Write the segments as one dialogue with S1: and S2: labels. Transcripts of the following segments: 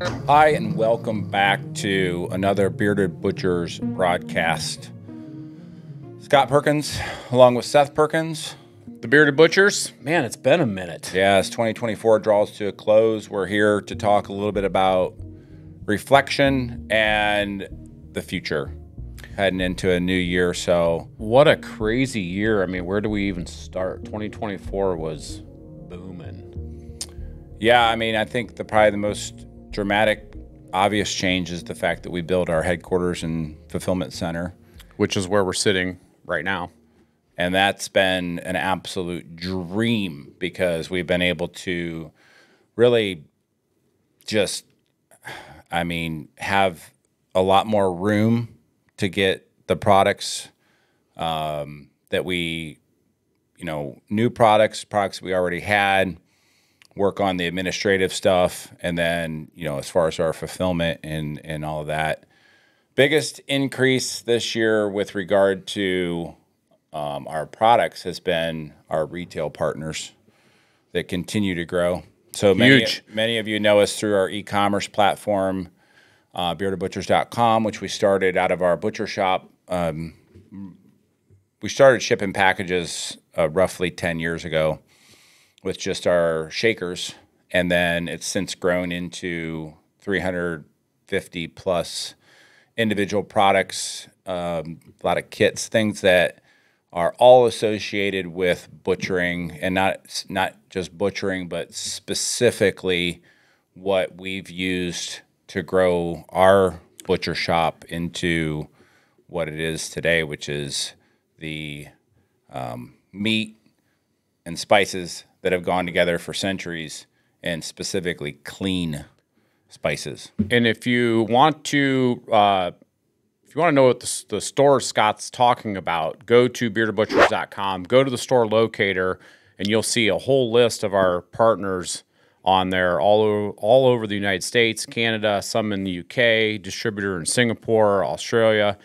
S1: Hi, and welcome back to another Bearded Butchers broadcast. Scott Perkins, along with Seth Perkins.
S2: The Bearded Butchers? Man, it's been a minute.
S1: Yeah, as 2024 draws to a close, we're here to talk a little bit about reflection and the future heading into a new year. So,
S2: what a crazy year. I mean, where do we even start? 2024 was booming.
S1: Yeah, I mean, I think probably the most dramatic, obvious change is the fact that we built our headquarters and fulfillment center,
S2: which is where we're sitting right now.
S1: And that's been an absolute dream because we've been able to really just, have a lot more room to get the products that we, new products we already had, work on the administrative stuff, and then, as far as our fulfillment and all of that. Biggest increase this year with regard to our products has been our retail partners that continue to grow. So many of you know us through our e-commerce platform, beardedbutchers.com, which we started out of our butcher shop. We started shipping packages roughly 10 years ago with just our shakers, and then it's since grown into 350 plus individual products, a lot of kits, things that are all associated with butchering, and not just butchering, but specifically what we've used to grow our butcher shop into what it is today, which is the meat and spices that have gone together for centuries, and specifically clean spices.
S2: And if you want to know what the store Scott's talking about, go to beardedbutchers.com, go to the store locator, and you'll see a whole list of our partners on there all over the United States, Canada, some in the UK, distributor in Singapore, Australia.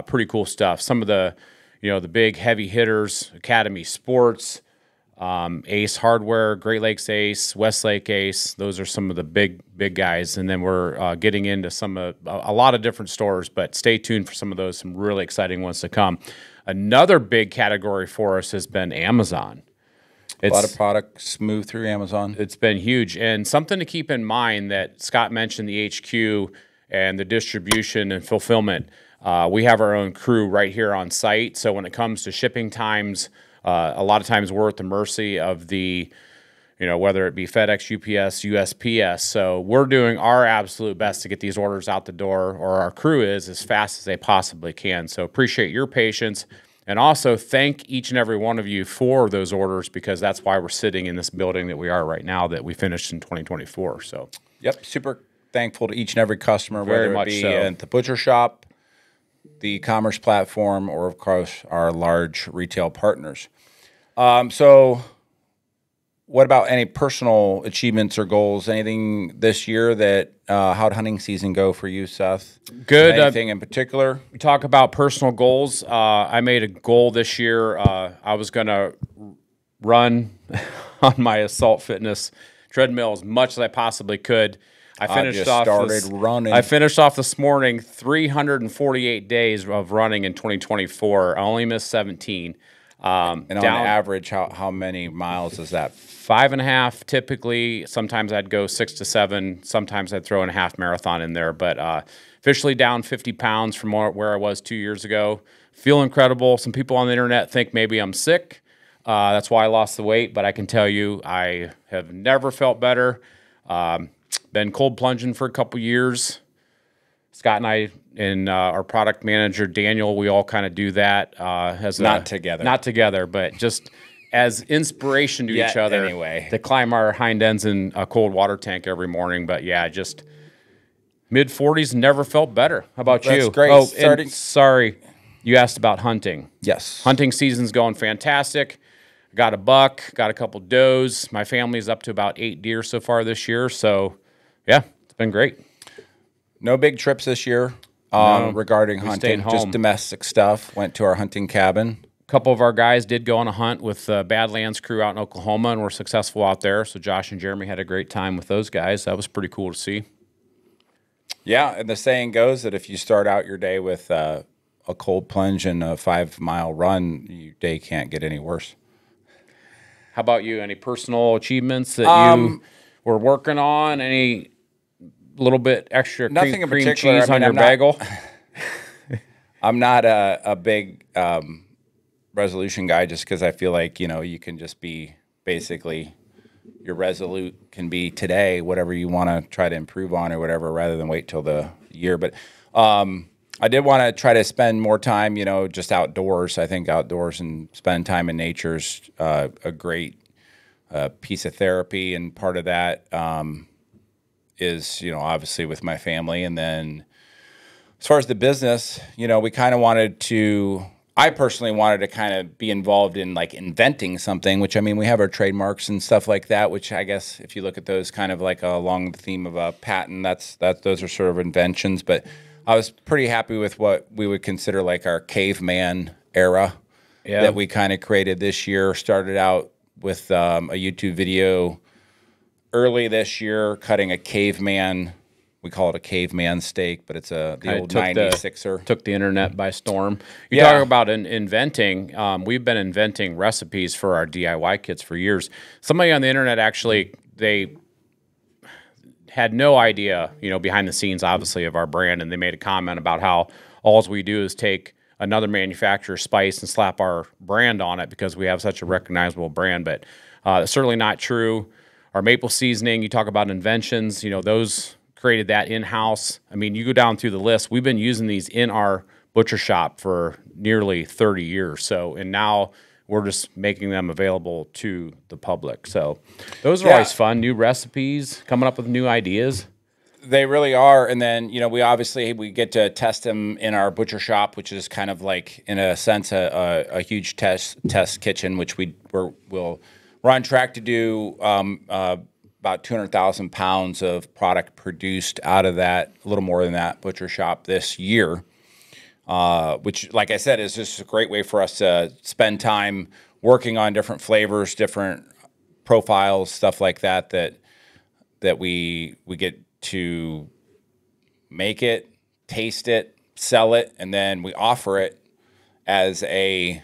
S2: Pretty cool stuff. Some of the big heavy hitters, Academy Sports, Ace Hardware, Great Lakes Ace, Westlake Ace. Those are some of the big guys. And then we're getting into a lot of different stores, but stay tuned for some of those, some really exciting ones to come. Another big category for us has been Amazon.
S1: A lot of products move through Amazon.
S2: It's been huge. And something to keep in mind that Scott mentioned, the HQ and the distribution and fulfillment. We have our own crew right here on site. So when it comes to shipping times, a lot of times we're at the mercy of the, whether it be FedEx, UPS, USPS. So we're doing our absolute best to get these orders out the door, or our crew is, as fast as they possibly can. So appreciate your patience. And also thank each and every one of you for those orders, because that's why we're sitting in this building that we are right now, that we finished in 2024. So,
S1: yep, super thankful to each and every customer,
S2: Very
S1: whether
S2: much
S1: it be
S2: so.
S1: at the butcher shop, the e-commerce platform, or of course our large retail partners. So what about any personal achievements or goals? Anything this year that, how'd hunting season go for you, Seth?
S2: Good.
S1: Anything in particular?
S2: We talk about personal goals. I made a goal this year. I was going to run on my Assault Fitness treadmill as much as I possibly could. I finished off this morning 348 days of running in 2024. I only missed 17.
S1: And on average, how many miles is that?
S2: 5.5 typically. Sometimes I'd go 6 to 7. Sometimes I'd throw in a half marathon in there. But officially down 50 pounds from where I was 2 years ago. Feel incredible. Some people on the internet think maybe I'm sick. That's why I lost the weight. But I can tell you I have never felt better. Been cold plunging for a couple years. Scott and I and our product manager, Daniel, we all kind of do that.
S1: Not together,
S2: but just as inspiration to each other
S1: anyway.
S2: To climb our hind ends in a cold water tank every morning. But yeah, just mid-40s, never felt better. How about you?
S1: That's great.
S2: Oh, and sorry, you asked about hunting.
S1: Yes.
S2: Hunting season's going fantastic. Got a buck, got a couple does. My family's up to about 8 deer so far this year. So, yeah, it's been great.
S1: No big trips this year regarding hunting, just domestic stuff. Went to our hunting cabin.
S2: A couple of our guys did go on a hunt with the Badlands crew out in Oklahoma and were successful out there. So Josh and Jeremy had a great time with those guys. That was pretty cool to see.
S1: Yeah, and the saying goes that if you start out your day with a cold plunge and a 5 mile run, your day can't get any worse.
S2: How about you? Any personal achievements that you were working on? Any little bit extra
S1: Nothing in
S2: cream
S1: particular.
S2: cheese on your bagel?
S1: I'm not a big resolution guy just because I feel like, you can just be basically your resolute can be today, whatever you want to try to improve on or whatever, rather than wait till the year. But I did want to try to spend more time, just outdoors. I think outdoors and spend time in nature is a great piece of therapy. And part of that is, obviously with my family. And then as far as the business, we kind of I personally wanted to kind of be involved in like inventing something, which I mean, we have our trademarks and stuff like that, which I guess if you look at those kind of like along the theme of a patent, those are sort of inventions. But I was pretty happy with what we would consider like our caveman era that we kind of created this year. Started out with a YouTube video early this year, cutting a caveman. We call it a caveman steak, but it's the old 96er.
S2: Took the internet by storm. You talk about inventing. We've been inventing recipes for our DIY kits for years. Somebody on the internet actually, they had no idea, behind the scenes, obviously, of our brand, and they made a comment about how all we do is take another manufacturer's spice and slap our brand on it because we have such a recognizable brand. But it's certainly not true. Our maple seasoning, you talk about inventions, those created that in-house. I mean, you go down through the list. We've been using these in our butcher shop for nearly 30 years. So, and now we're just making them available to the public. So those are always fun. New recipes, coming up with new ideas.
S1: They really are. And then, we get to test them in our butcher shop, which is kind of like, in a sense, a huge test kitchen, which we're on track to do about 200,000 pounds of product produced out of that, a little more than that, butcher shop this year, which, like I said, is just a great way for us to spend time working on different flavors, different profiles, stuff like that, that we get to make it, taste it, sell it, and then we offer it as a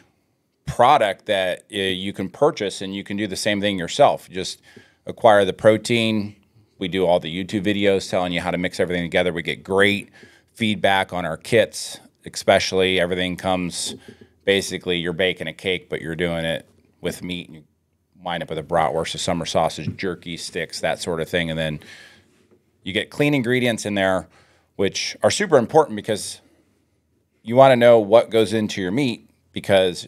S1: product that you can purchase, and you can do the same thing yourself. Just acquire the protein. We do all the YouTube videos telling you how to mix everything together. We get great feedback on our kits, especially. Everything comes basically, you're baking a cake, but you're doing it with meat. You wind up with a bratwurst, a summer sausage, jerky sticks, that sort of thing. And then you get clean ingredients in there, which are super important because you want to know what goes into your meat, because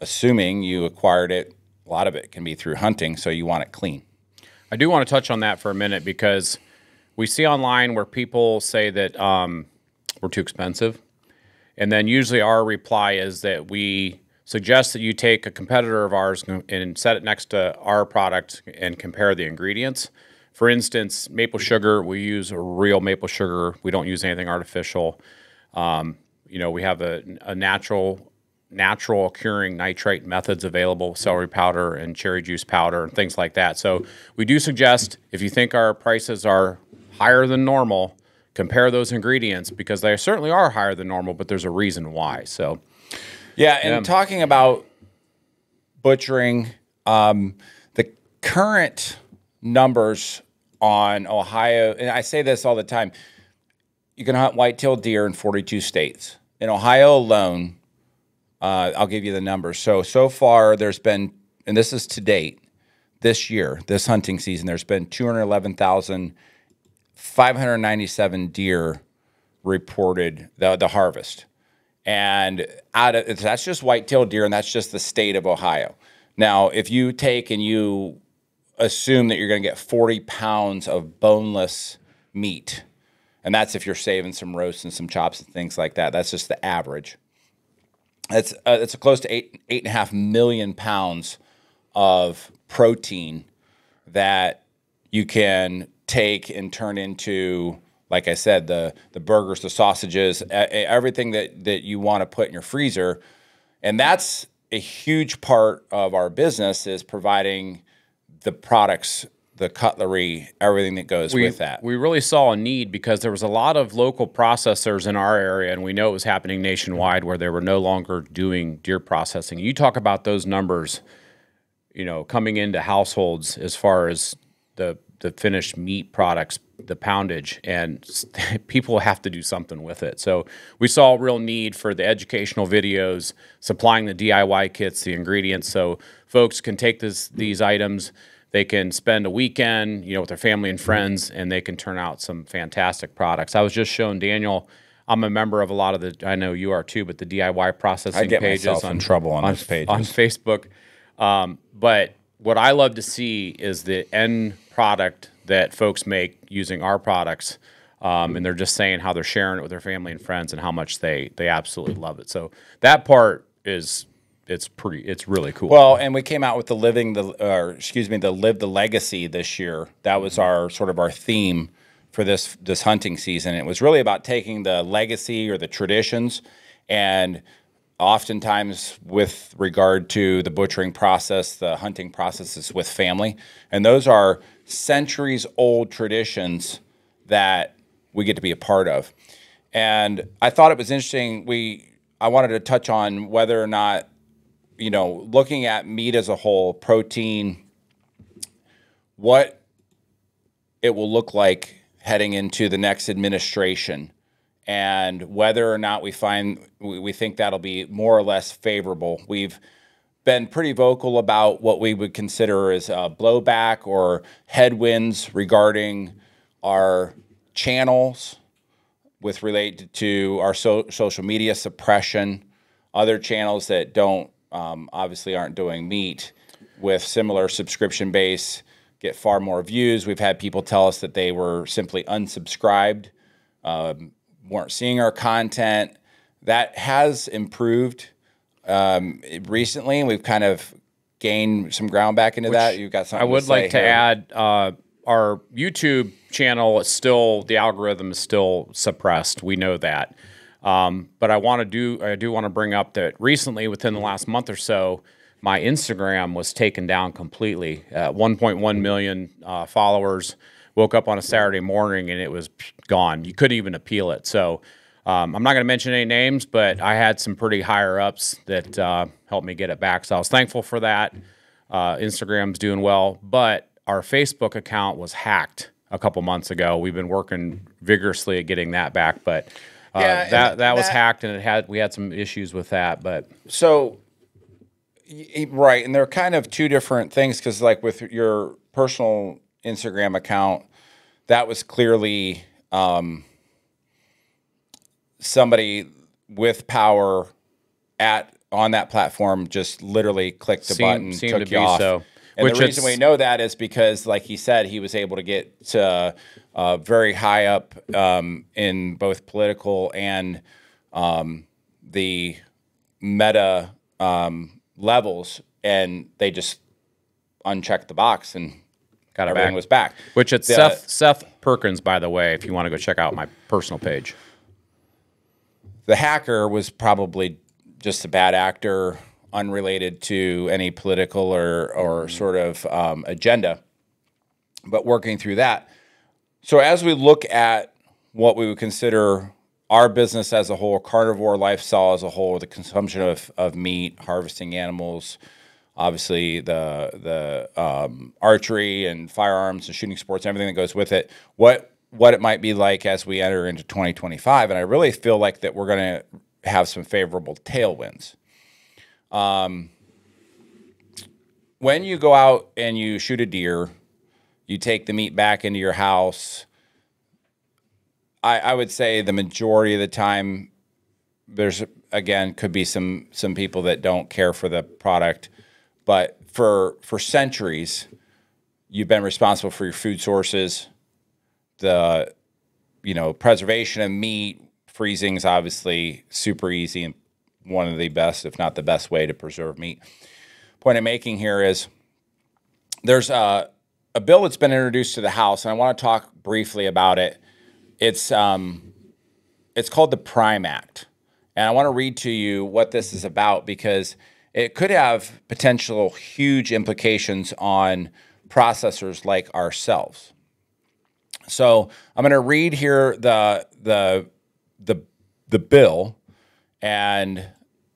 S1: assuming you acquired it, a lot of it can be through hunting, so you want it clean.
S2: I do want to touch on that for a minute because we see online where people say that we're too expensive. And then usually our reply is that we suggest that you take a competitor of ours and set it next to our product and compare the ingredients. For instance, maple sugar, we use real maple sugar. We don't use anything artificial. We have a natural curing nitrate methods available, celery powder and cherry juice powder and things like that. So we do suggest, if you think our prices are higher than normal, compare those ingredients, because they certainly are higher than normal, but there's a reason why. So,
S1: and talking about butchering, the current numbers on Ohio, and I say this all the time, you can hunt white-tailed deer in 42 states. In Ohio alone, I'll give you the numbers. So far there's been, and this is to date, this year, this hunting season, there's been 211,597 deer reported, the harvest. And that's just white-tailed deer, and that's just the state of Ohio. Now, if you take and you assume that you're going to get 40 pounds of boneless meat, and that's if you're saving some roasts and some chops and things like that, that's just the average. It's close to 8.5 million pounds of protein that you can take and turn into, like I said, the burgers, the sausages, everything that you want to put in your freezer. And that's a huge part of our business, is providing the products the cutlery, everything that goes with that.
S2: We really saw a need because there was a lot of local processors in our area, and we know it was happening nationwide where they were no longer doing deer processing. You talk about those numbers, you know, coming into households as far as the finished meat products, the poundage, and people have to do something with it. So we saw a real need for the educational videos, supplying the DIY kits, the ingredients, so folks can take these items. They can spend a weekend, you know, with their family and friends, and they can turn out some fantastic products. I was just showing Daniel. I'm a member of a lot of the. I know you are too, but the DIY processing
S1: I get
S2: pages
S1: myself in trouble on those pages
S2: on Facebook. But what I love to see is the end product that folks make using our products, and they're just saying how they're sharing it with their family and friends and how much they absolutely love it. So that part is. It's really cool.
S1: Well, and we came out with the Live the Legacy this year. That was our sort of our theme for this hunting season. It was really about taking the legacy or the traditions, and oftentimes with regard to the butchering process, the hunting processes with family, and those are centuries old traditions that we get to be a part of. And I thought it was interesting. I wanted to touch on whether or not, you know, looking at meat as a whole, protein, what it will look like heading into the next administration, and whether or not we think that'll be more or less favorable. We've been pretty vocal about what we would consider as blowback or headwinds regarding our channels with related to our social media suppression, other channels that don't obviously aren't doing meat with similar subscription base get far more views. We've had people tell us that they were simply unsubscribed, weren't seeing our content. That has improved recently, and we've kind of gained some ground back into that. You've got something
S2: I would
S1: to say
S2: like to
S1: here.
S2: add, our YouTube channel is still, the algorithm is still suppressed. We know that. But I do want to bring up that recently, within the last month or so, my Instagram was taken down completely. 1.1 million followers. Woke up on a Saturday morning and it was gone. You couldn't even appeal it. So I'm not going to mention any names, but I had some pretty higher ups that helped me get it back. So I was thankful for that. Instagram's doing well, but our Facebook account was hacked a couple months ago. We've been working vigorously at getting that back, but that was hacked, and we had some issues with that. But
S1: so, right, and they're kind of two different things, because like with your personal Instagram account, that was clearly somebody with power on that platform just literally clicked the button, took you off.
S2: So.
S1: And the reason we know that is because, like he said, he was able to get to very high up in both political and the meta levels, and they just unchecked the box and everything was back.
S2: Which it's Seth Perkins, by the way, if you want to go check out my personal page.
S1: The hacker was probably just a bad actor, unrelated to any political or sort of agenda, but working through that. So as we look at what we would consider our business as a whole, carnivore lifestyle as a whole, the consumption of meat, harvesting animals, obviously the archery and firearms and shooting sports, everything that goes with it, what it might be like as we enter into 2025. And I really feel like that we're going to have some favorable tailwinds. When you go out and you shoot a deer, you take the meat back into your house. I would say the majority of the time, there's, again, could be some people that don't care for the product, but for centuries, you've been responsible for your food sources, the, preservation of meat. Freezing is obviously super easy and one of the best, if not the best way to preserve meat. Point I'm making here is there's a bill that's been introduced to the House, and I want to talk briefly about it. It's called the Prime Act, and I want to read to you what this is about, because it could have potential huge implications on processors like ourselves. So I'm going to read here the bill, and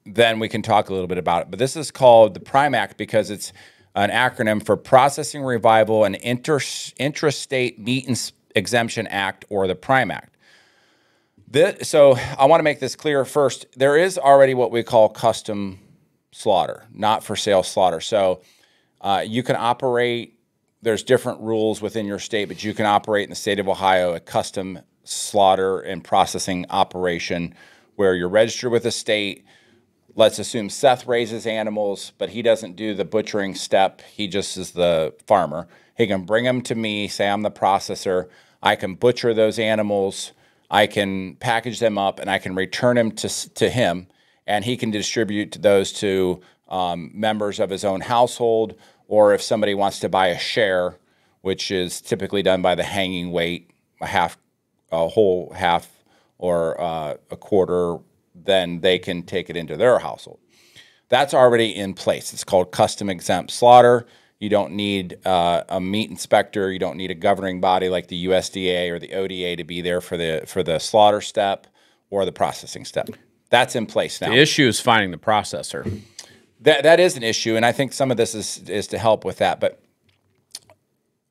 S1: then we can talk a little bit about it. But this is called the PRIME Act because it's an acronym for Processing Revival and Intrastate Meat Exemption Act, or the PRIME Act. So I want to make this clear first. There is already what we call custom slaughter, not for sale slaughter. So you can operate, there's different rules within your state, but you can operate in the state of Ohio a custom slaughter and processing operation where you're registered with the state. Let's assume Seth raises animals, but he doesn't do the butchering step. He just is the farmer. He can bring them to me, say I'm the processor. I can butcher those animals. I can package them up, and I can return them to him, and he can distribute those to members of his own household, or if somebody wants to buy a share, which is typically done by the hanging weight, a whole half or a quarter, then they can take it into their household. That's already in place. It's called custom exempt slaughter. You don't need a meat inspector. You don't need a governing body like the USDA or the ODA to be there for the slaughter step or the processing step. That's in place now.
S2: The issue is finding the processor.
S1: That is an issue, and I think some of this is to help with that. But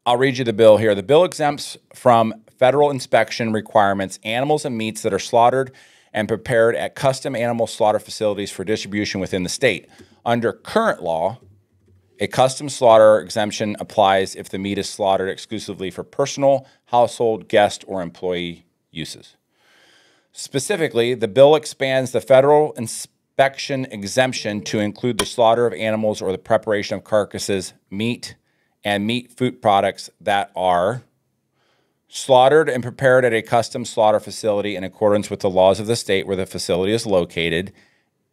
S1: I'll read you the bill here. The bill exempts from federal inspection requirements animals and meats that are slaughtered and prepared at custom animal slaughter facilities for distribution within the state. Under current law, a custom slaughter exemption applies if the meat is slaughtered exclusively for personal, household, guest, or employee uses. Specifically, the bill expands the federal inspection exemption to include the slaughter of animals or the preparation of carcasses, meat, and meat food products that are slaughtered and prepared at a custom slaughter facility in accordance with the laws of the state where the facility is located,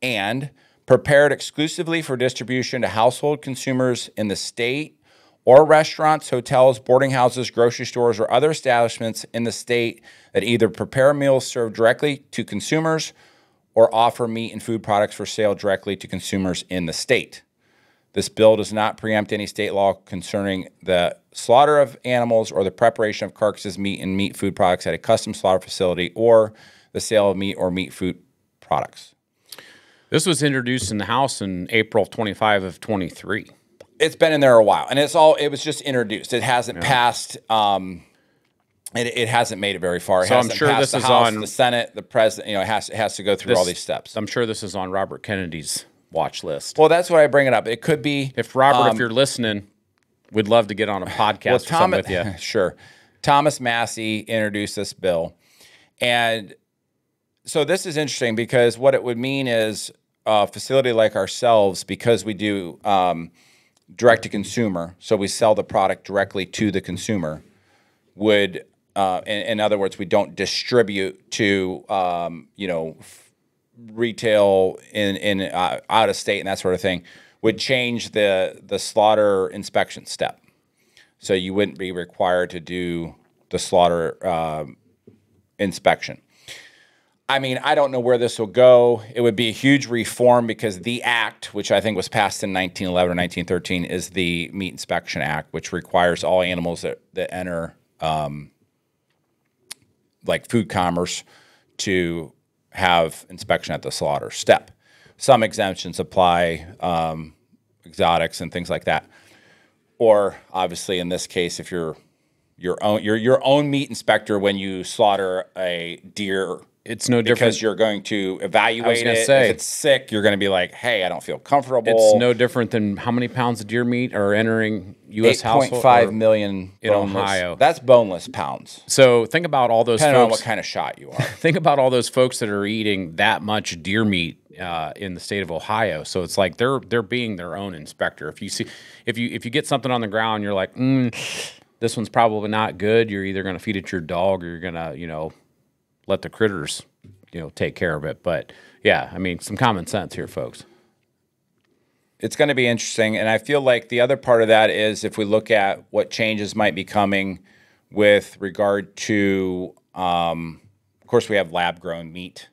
S1: and prepared exclusively for distribution to household consumers in the state, or restaurants, hotels, boarding houses, grocery stores, or other establishments in the state that either prepare meals served directly to consumers or offer meat and food products for sale directly to consumers in the state. This bill does not preempt any state law concerning the slaughter of animals or the preparation of carcasses, meat, and meat food products at a custom slaughter facility, or the sale of meat or meat food products.
S2: This was introduced in the House in April 25 of 23.
S1: It's been in there a while, and it was just introduced. It hasn't passed. It hasn't made it very far.
S2: So I'm sure this is on
S1: the Senate, the president. It has to go through all these steps.
S2: I'm sure this is on Robert Kennedy's watch list.
S1: Well, that's why I bring it up. It could be
S2: if Robert, if you're listening, we'd love to get on a podcast or something with you.
S1: Sure. Thomas Massey introduced this bill, and so this is interesting because what it would mean is a facility like ourselves, because we do direct to consumer, so we sell the product directly to the consumer, would, in other words, we don't distribute to, retail in out of state and that sort of thing, would change the slaughter inspection step. So you wouldn't be required to do the slaughter inspection. I mean, I don't know where this will go. It would be a huge reform because the act, which I think was passed in 1911 or 1913, is the Meat Inspection Act, which requires all animals that enter like food commerce to have inspection at the slaughter step. Some exemptions apply, exotics and things like that. Or obviously in this case, if you're your own meat inspector when you slaughter a deer,
S2: it's no different
S1: because you're going to evaluate it. If it's sick, you're going to be like, "Hey, I don't feel comfortable."
S2: It's no different than how many pounds of deer meat are entering U.S. household
S1: 8.5 million
S2: in Ohio.
S1: That's boneless pounds.
S2: So think about all those
S1: Depending
S2: folks.
S1: on what kind of shot you are.
S2: Think about all those folks that are eating that much deer meat in the state of Ohio. So it's like they're being their own inspector. If you get something on the ground, you're like, this one's probably not good. You're either going to feed it to your dog or you're going to, let the critters, take care of it. But yeah, I mean, some common sense here, folks.
S1: It's going to be interesting. And I feel like the other part of that is if we look at what changes might be coming with regard to, of course, we have lab-grown meat.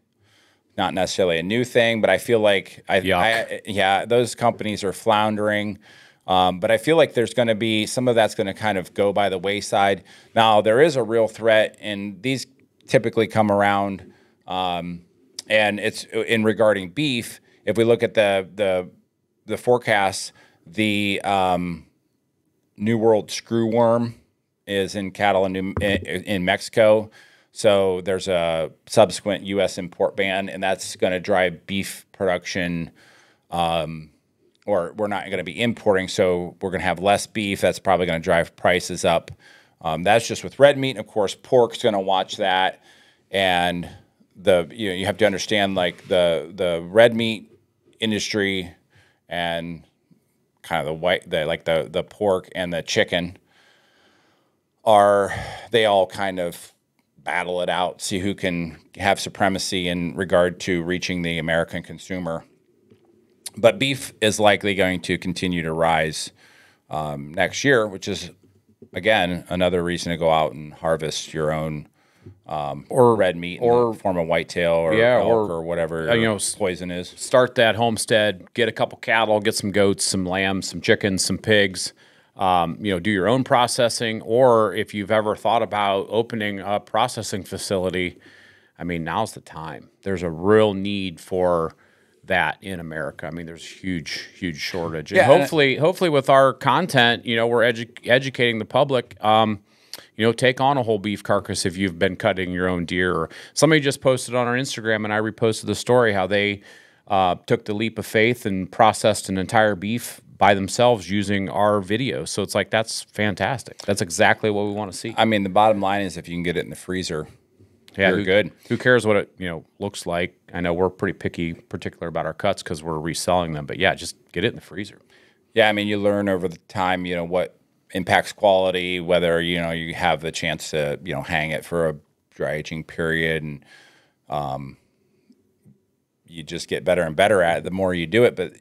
S1: Not necessarily a new thing, but I feel like, those companies are floundering. But I feel like there's going to be some of that's going to kind of go by the wayside. Now, there is a real threat, and these typically come around, and it's in regarding beef. If we look at the forecasts, the New World screwworm is in cattle in Mexico. So there's a subsequent U.S. import ban, and that's going to drive beef production, or we're not going to be importing, so we're going to have less beef. That's probably going to drive prices up. That's just with red meat, and of course, pork's going to watch that. And you have to understand, like the red meat industry and kind of the pork and the chicken they all kind of battle it out, see who can have supremacy in regard to reaching the American consumer. But beef is likely going to continue to rise next year, which is, again, another reason to go out and harvest your own or red meat in the form of whitetail or elk or whatever poison is.
S2: Start that homestead, get a couple cattle, get some goats, some lambs, some chickens, some pigs. Do your own processing, or if you've ever thought about opening a processing facility, I mean, now's the time. There's a real need for that in America. I mean, there's a huge shortage. And hopefully with our content, we're educating the public. Take on a whole beef carcass if you've been cutting your own deer. Or somebody just posted on our Instagram, and I reposted the story, how they took the leap of faith and processed an entire beef by themselves using our videos. So it's like, that's fantastic. That's exactly what we want to see.
S1: I mean, the bottom line is if you can get it in the freezer, you're good.
S2: Who cares what it looks like? I know we're pretty particular about our cuts because we're reselling them. But yeah, just get it in the freezer.
S1: Yeah, I mean, you learn over the time, what impacts quality, whether you have the chance to hang it for a dry aging period, and you just get better and better at it the more you do it. But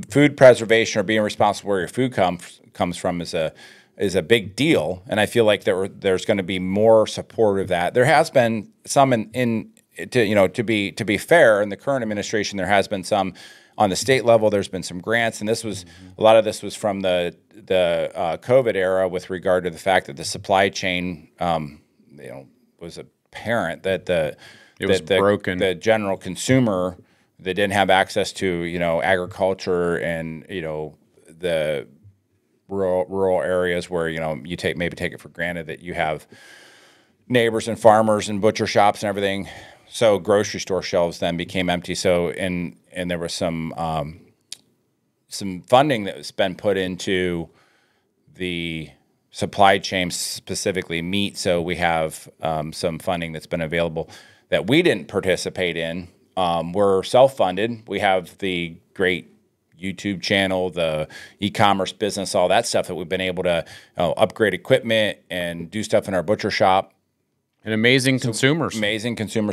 S1: food preservation or being responsible where your food comes from is a big deal, and I feel like there's going to be more support of that. There has been some to be fair, in the current administration, there has been some on the state level. There's been some grants, and a lot of this was from the COVID era with regard to the fact that the supply chain was apparent that
S2: it was broken.
S1: The general consumer, they didn't have access to agriculture and the rural areas where you maybe take it for granted that you have neighbors and farmers and butcher shops and everything. So grocery store shelves then became empty. So and there was some funding that has been put into the supply chain, specifically meat. So we have some funding that's been available that we didn't participate in. We're self-funded. We have the great YouTube channel, the e-commerce business, all that stuff that we've been able to upgrade equipment and do stuff in our butcher shop.
S2: And amazing consumers.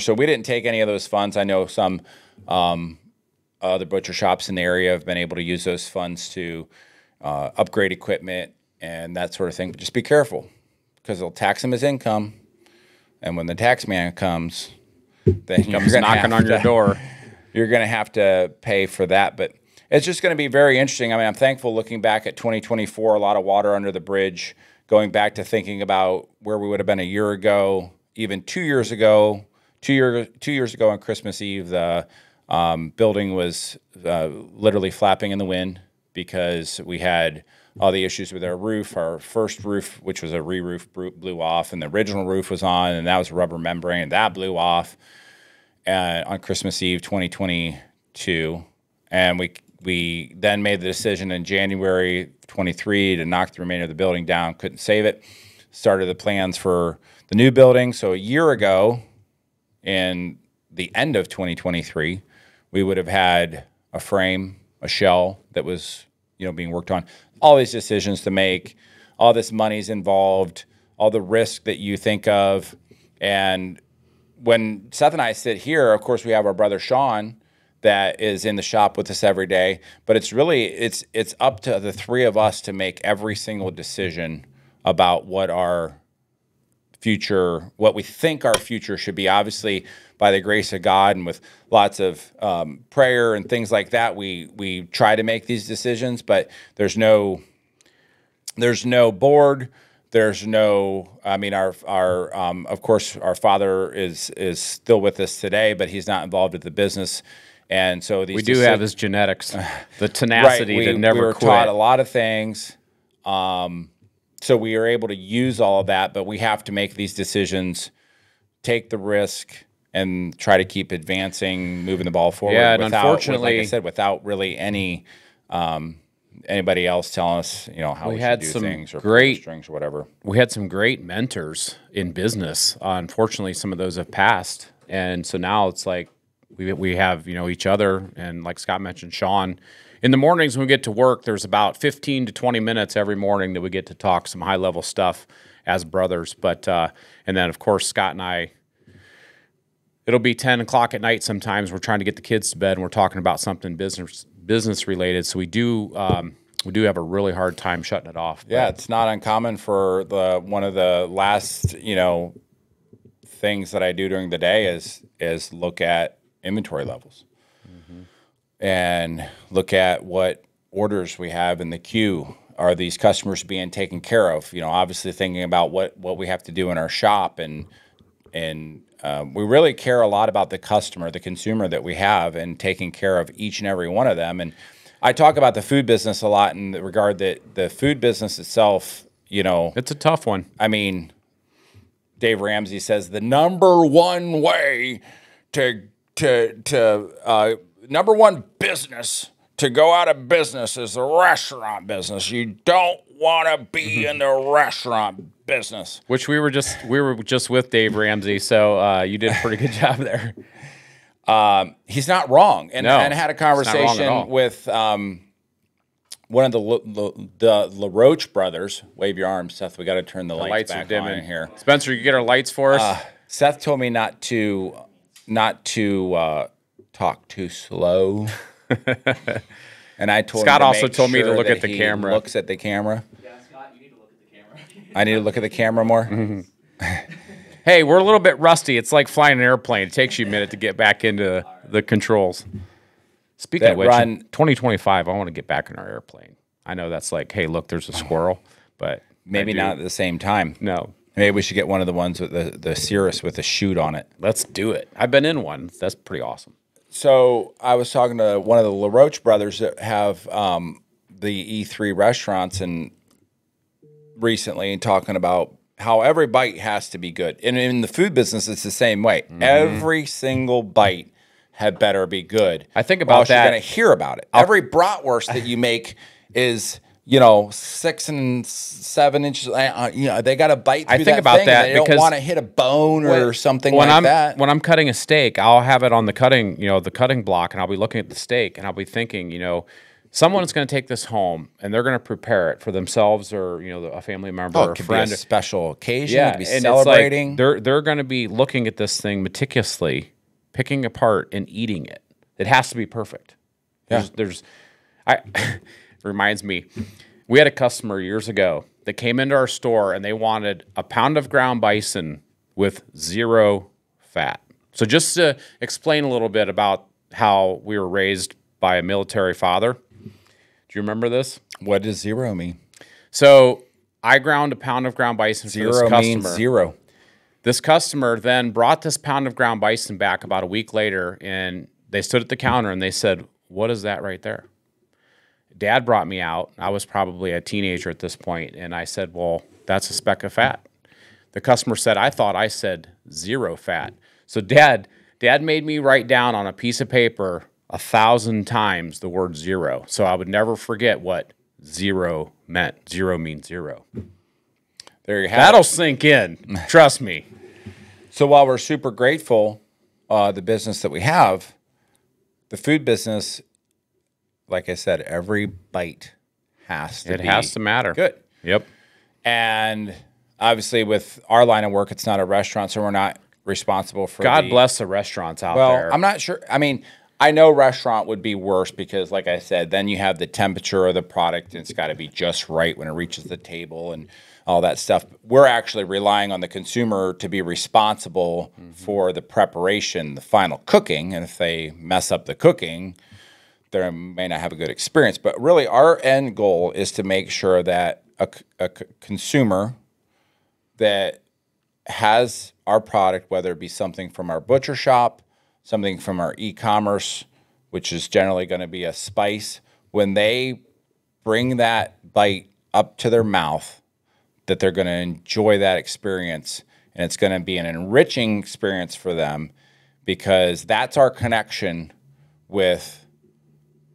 S1: So we didn't take any of those funds. I know some other butcher shops in the area have been able to use those funds to upgrade equipment and that sort of thing. But just be careful, because they'll tax them as income. And when the tax man comes, then
S2: he comes knocking on your door.
S1: You're going to have to pay for that. But it's just going to be very interesting. I mean, I'm thankful looking back at 2024, a lot of water under the bridge, going back to thinking about where we would have been a year ago, even 2 years ago. 2 years ago on Christmas Eve, the building was literally flapping in the wind because we had all the issues with our roof. Our first roof, which was a re-roof, blew off, and the original roof was on, and that was a rubber membrane, and that blew off on Christmas Eve 2022. And we then made the decision in January 23 to knock the remainder of the building down, couldn't save it, started the plans for the new building. So a year ago, in the end of 2023, we would have had a frame, a shell that was being worked on. All these decisions to make, all this money's involved, all the risk that you think of. And when Seth and I sit here, of course, we have our brother Sean that is in the shop with us every day. But it's really, it's up to the three of us to make every single decision about what our future, what we think our future should be. Obviously, by the grace of God and with lots of prayer and things like that, we try to make these decisions, but there's no There's no board. There's no. I mean, of course, our father is still with us today, but he's not involved with the business. And so
S2: we do have his genetics, the tenacity
S1: right,
S2: to never
S1: we were
S2: quit.
S1: taught a lot of things. So we are able to use all of that, but we have to make these decisions, take the risk, and try to keep advancing, moving the ball forward.
S2: Yeah, and unfortunately,
S1: like I said, without really anybody else telling us, how we should do things or pull strings or whatever.
S2: We had some great mentors in business. Unfortunately, some of those have passed, and so now it's like we have each other, and like Scott mentioned, Sean. In the mornings when we get to work, there's about 15 to 20 minutes every morning that we get to talk some high-level stuff as brothers. But and then, of course, Scott and I, it'll be 10 o'clock at night sometimes. We're trying to get the kids to bed, and we're talking about something business related. So we do have a really hard time shutting it off.
S1: Yeah, it's not uncommon for one of the last things that I do during the day is look at inventory levels. And look at what orders we have in the queue. Are these customers being taken care of? Obviously thinking about what we have to do in our shop, and we really care a lot about the customer, the consumer that we have, and taking care of each and every one of them. And I talk about the food business a lot in the regard that the food business itself,
S2: it's a tough one.
S1: I mean, Dave Ramsey says the number one way number one business to go out of business is the restaurant business. You don't want to be in the restaurant business.
S2: Which we were just with Dave Ramsey, so you did a pretty good job there.
S1: He's not wrong, and I had a conversation with one of the LaRoche brothers. Wave your arms, Seth. We got to turn the lights back on in here.
S2: Spencer, you get our lights for us.
S1: Seth told me not to talk too slow. And I told
S2: Scott
S1: him
S2: also told me to look at the camera.
S1: Looks at the camera.
S3: Yeah, Scott, you need to look at the camera.
S1: I need to look at the camera more.
S2: Hey, we're a little bit rusty. It's like flying an airplane. It takes you a minute to get back into the controls. Speaking of which, in 2025, I want to get back in our airplane. I know that's like, hey, look, there's a squirrel, but
S1: maybe not at the same time.
S2: No.
S1: Maybe we should get one of the ones with the Cirrus with a chute on it.
S2: Let's do it. I've been in one. That's pretty awesome.
S1: So I was talking to one of the LaRoche brothers that have the E3 restaurants and recently, and talking about how every bite has to be good. And in the food business, it's the same way. Every single bite had better be good.
S2: I think about that.
S1: You're going to hear about it. Every bratwurst that you make is 6 and 7 inches. They got to bite through that thing. They don't want to hit a bone or something like that.
S2: When I'm cutting a steak, I'll have it on the cutting block, and I'll be looking at the steak, and I'll be thinking, someone's going to take this home, and they're going to prepare it for themselves or a family member or
S1: it could
S2: friend.
S1: Be a special occasion.
S2: Yeah,
S1: it could be
S2: and
S1: celebrating.
S2: It's like they're going to be looking at this thing meticulously, picking apart and eating it. It has to be perfect.
S1: Yeah.
S2: Reminds me, we had a customer years ago that came into our store and they wanted a pound of ground bison with 0 fat. So just to explain a little bit about how we were raised by a military father. Do you remember this?
S1: What does 0 mean?
S2: So I ground a pound of ground bison for this customer.
S1: 0 means 0.
S2: This customer then brought this pound of ground bison back about a week later, and they stood at the counter and they said, "What is that right there?" Dad brought me out. I was probably a teenager at this point, and I said, "Well, that's a speck of fat." The customer said, "I thought I said 0 fat." So Dad made me write down on a piece of paper 1,000 times the word 0, so I would never forget what 0 meant. 0 means 0.
S1: There you have
S2: That'll sink in. Trust me.
S1: So while we're super grateful, the business that we have, the food business, like I said, every bite has to
S2: matter.
S1: Good.
S2: Yep.
S1: And obviously with our line of work, it's not a restaurant, so we're not responsible for
S2: God bless the restaurants out there.
S1: Well, I'm not sure. I mean, I know restaurant would be worse because, like I said, then you have the temperature of the product, and it's got to be just right when it reaches the table and all that stuff. We're actually relying on the consumer to be responsible for the preparation, the final cooking, and if they mess up the cooking, they may not have a good experience. But really, our end goal is to make sure that a consumer that has our product, whether it be something from our butcher shop, something from our e-commerce, which is generally going to be a spice, when they bring that bite up to their mouth, that they're going to enjoy that experience, and it's going to be an enriching experience for them, because that's our connection with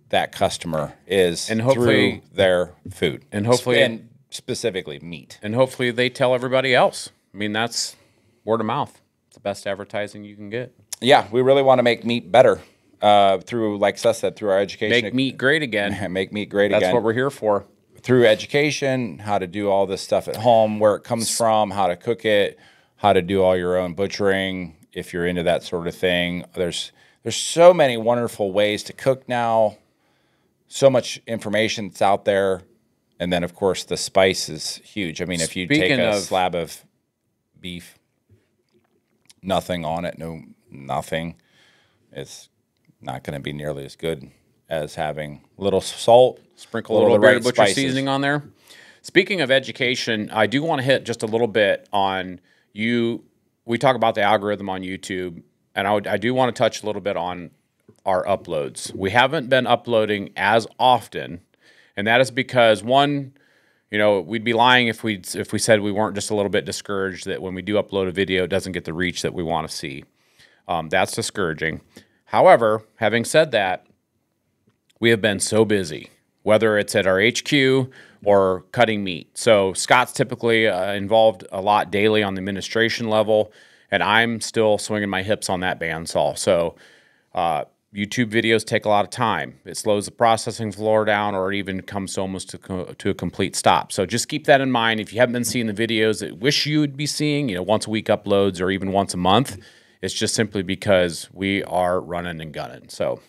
S1: that customer is
S2: and hopefully,
S1: through their food,
S2: and hopefully,
S1: and specifically meat.
S2: And hopefully they tell everybody else. I mean, that's word of mouth. It's the best advertising you can get.
S1: Yeah, we really want to make meat better through, like Seth said, through our education.
S2: Make meat great again.
S1: Make meat great again.
S2: That's what we're here for.
S1: Through education, how to do all this stuff at home, where it comes from, how to cook it, how to do all your own butchering, if you're into that sort of thing. There's so many wonderful ways to cook now, so much information that's out there. And then, of course, the spice is huge. I mean, if you take a slab of beef, nothing on it, nothing, it's not going to be nearly as good as having a little salt,
S2: sprinkle a little Bearded Butcher seasoning on there. Speaking of education, I do want to hit just a little bit on you. We talk about the algorithm on YouTube, and I do want to touch a little bit on our uploads. We haven't been uploading as often, and that is because, one, we'd be lying if we said we weren't just a little bit discouraged that when we do upload a video, it doesn't get the reach that we want to see. That's discouraging. However, having said that, we have been so busy, whether it's at our HQ or cutting meat. So Scott's typically involved a lot daily on the administration level, and I'm still swinging my hips on that bandsaw. So YouTube videos take a lot of time. It slows the processing floor down, or it even comes almost to a complete stop. So just keep that in mind. If you haven't been seeing the videos that wish you would be seeing, once a week uploads or even once a month, it's just simply because we are running and gunning. So,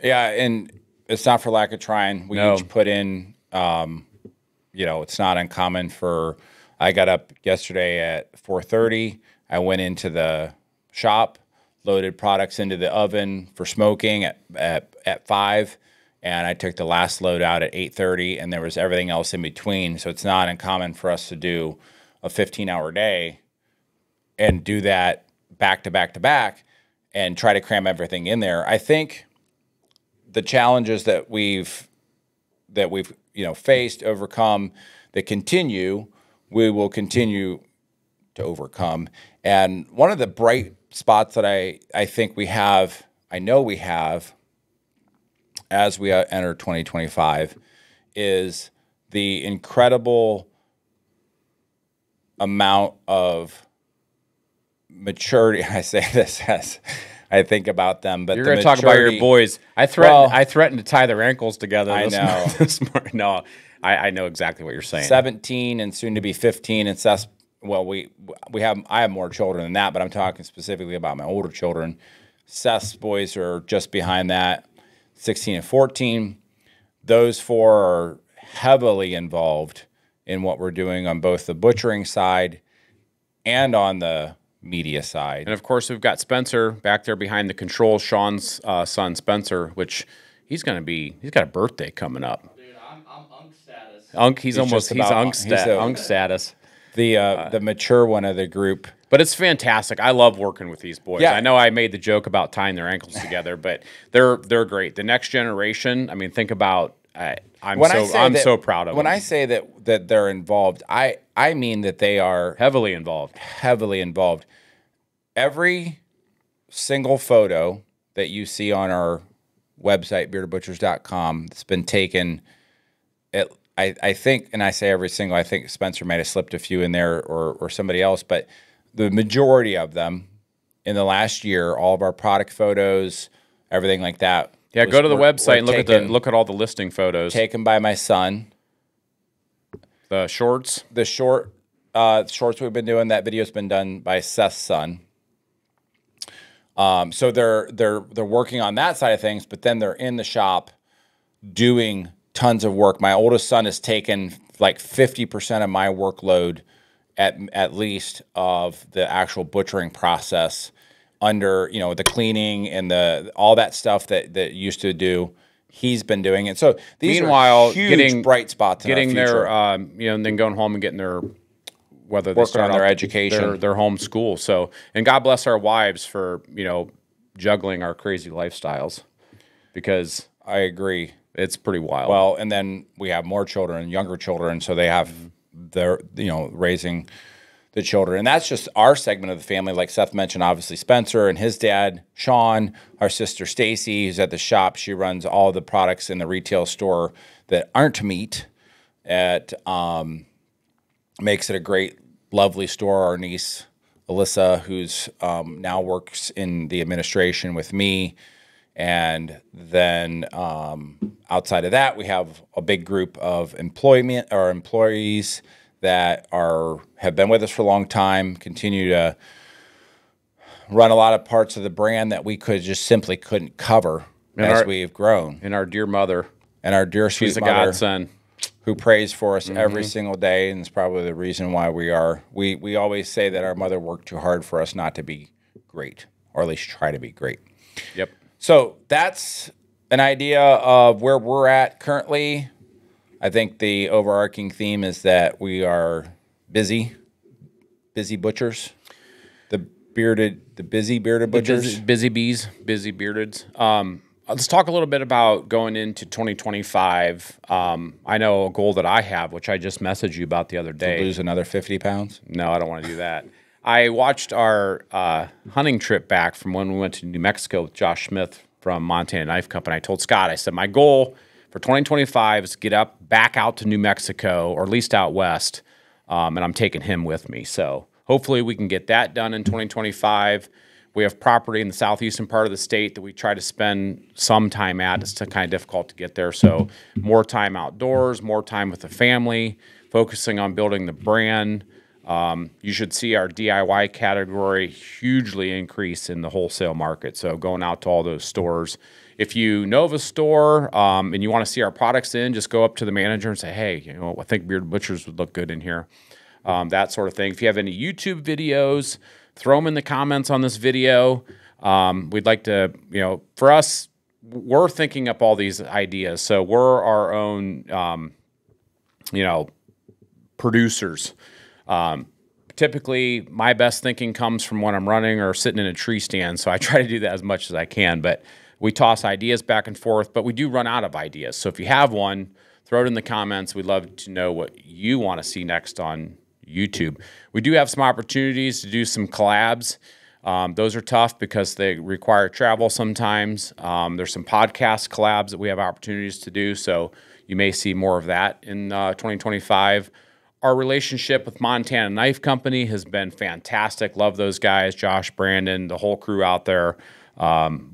S1: yeah, and it's not for lack of trying. We each put in, it's not uncommon for. I got up yesterday at 4:30. I went into the shop, loaded products into the oven for smoking at 5, and I took the last load out at 8:30, and there was everything else in between. So it's not uncommon for us to do a 15-hour day and do that back to back to back and try to cram everything in there. I think the challenges that we've faced, overcome, that continue, we will continue to overcome. And one of the bright spots that I think we have, I know we have, as we enter 2025, is the incredible amount of maturity. I say this as I think about them, but
S2: you're going to talk about your boys. I threatened to tie their ankles together.
S1: I know.
S2: This morning. No, I know exactly what you're saying.
S1: 17 and soon to be 15, and Seth's. Well, I have more children than that, but I'm talking specifically about my older children. Seth's boys are just behind that, 16 and 14. Those four are heavily involved in what we're doing on both the butchering side and on the media side.
S2: And of course, we've got Spencer back there behind the controls, Sean's son, Spencer, which he's got a birthday coming up.
S3: Dude, I'm unk status.
S2: He's unk status.
S1: The mature one of the group.
S2: But it's fantastic. I love working with these boys.
S1: Yeah.
S2: I know I made the joke about tying their ankles together, but they're great. The next generation, I mean, think about I'm so proud of them.
S1: When I say that they're involved, I mean that they are
S2: heavily involved.
S1: Heavily involved. Every single photo that you see on our website, beardedbutchers.com, that's been taken, I think, and I say every single, I think Spencer might have slipped a few in there or somebody else, but the majority of them in the last year, all of our product photos, everything like that.
S2: Yeah, go to the website and look at all the listing photos.
S1: Taken by my son.
S2: The shorts?
S1: The shorts we've been doing, that video's been done by Seth's son. So they're working on that side of things, but then they're in the shop doing tons of work. My oldest son has taken like 50% of my workload at least of the actual butchering process under, the cleaning and all that stuff that used to do. he's been doing it. So these
S2: Meanwhile,
S1: are huge
S2: getting
S1: bright spots in
S2: getting
S1: our future.
S2: their you know, and then going home and getting their whether they
S1: Working
S2: start
S1: on their
S2: out
S1: education.
S2: their home school. So, and God bless our wives for, you know, juggling our crazy lifestyles, because
S1: I agree.
S2: it's pretty wild.
S1: Well, and then we have more children, younger children, so they have their, you know, raising the children. And that's just our segment of the family. Like Seth mentioned, obviously Spencer and his dad, Sean, our sister Stacy, who's at the shop. She runs all the products in the retail store that aren't meat. Makes it a great, lovely store. Our niece, Alyssa, who's now works in the administration with me. And then outside of that, we have a big group of employees that have been with us for a long time, continue to run a lot of parts of the brand that we simply couldn't cover as we've grown.
S2: and our dear mother,
S1: And our dear sweet
S2: she's a
S1: mother,
S2: godsend.
S1: who prays for us every single day, and it's probably the reason why we always say that our mother worked too hard for us not to be great, or at least try to be great.
S2: Yep.
S1: So that's an idea of where we're at currently. I think the overarching theme is that we are busy butchers, the busy bearded butchers.
S2: Busy bees, busy beardeds. Let's talk a little bit about going into 2025. I know a goal that I have, which I just messaged you about the other day.
S1: Lose another 50 pounds.
S2: No, I don't want to do that. I watched our hunting trip back from when we went to New Mexico with Josh Smith from Montana Knife Company. I told Scott, I said, my goal for 2025 is to get back out to New Mexico, or at least out west, and I'm taking him with me. So hopefully we can get that done in 2025. We have property in the southeastern part of the state that we try to spend some time at. It's kind of difficult to get there. So more time outdoors, more time with the family, focusing on building the brand. You should see our DIY category hugely increase in the wholesale market. So going out to all those stores. If you know of a store and you want to see our products in, just go up to the manager and say, hey, you know, I think Bearded Butchers would look good in here. That sort of thing. If you have any YouTube videos, throw them in the comments on this video. We'd like to, you know, for us, we're thinking up all these ideas. So we're our own, you know, producers. Typically, my best thinking comes from when I'm running or sitting in a tree stand. So I try to do that as much as I can. But we toss ideas back and forth, but we do run out of ideas. So if you have one, throw it in the comments. We'd love to know what you want to see next on YouTube. We do have some opportunities to do some collabs. Those are tough because they require travel sometimes. There's some podcast collabs that we have opportunities to do, so you may see more of that in 2025. Our relationship with Montana Knife Company has been fantastic. Love those guys, Josh, Brandon, the whole crew out there.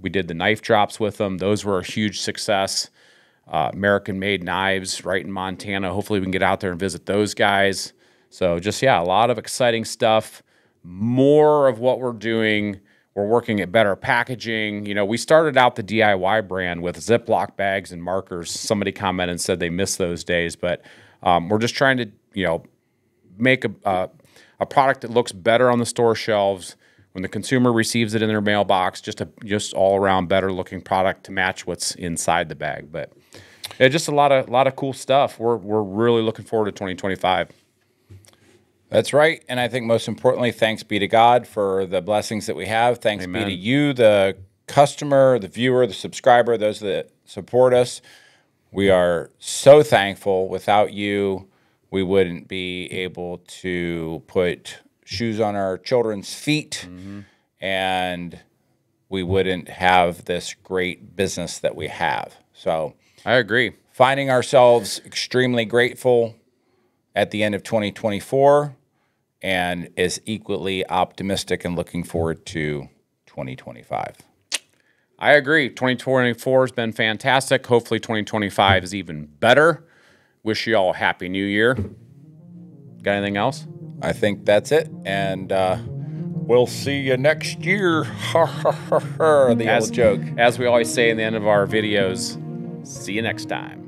S2: We did the knife drops with them. Those were a huge success. American-made knives right in Montana. Hopefully we can get out there and visit those guys. So just, yeah, a lot of exciting stuff. More of what we're doing. We're working at better packaging. You know, we started out the DIY brand with Ziploc bags and markers. Somebody commented and said they miss those days, but we're just trying to, you know, make a product that looks better on the store shelves when the consumer receives it in their mailbox. Just all around better looking product to match what's inside the bag. But yeah, just a lot of cool stuff. We're really looking forward to 2025.
S1: That's right. And I think most importantly, thanks be to God for the blessings that we have. Thanks
S2: Amen.
S1: be to you, the customer, the viewer, the subscriber, those that support us. We are so thankful. Without you, we wouldn't be able to put shoes on our children's feet, and we wouldn't have this great business that we have. So
S2: I agree.
S1: Finding ourselves extremely grateful at the end of 2024, and is equally optimistic and looking forward to 2025.
S2: I agree. 2024 has been fantastic. Hopefully 2025 is even better. Wish you all a happy new year. Got anything else?
S1: I think that's it, and we'll see you next year. The old joke.
S2: As we always say in the end of our videos, see you next time.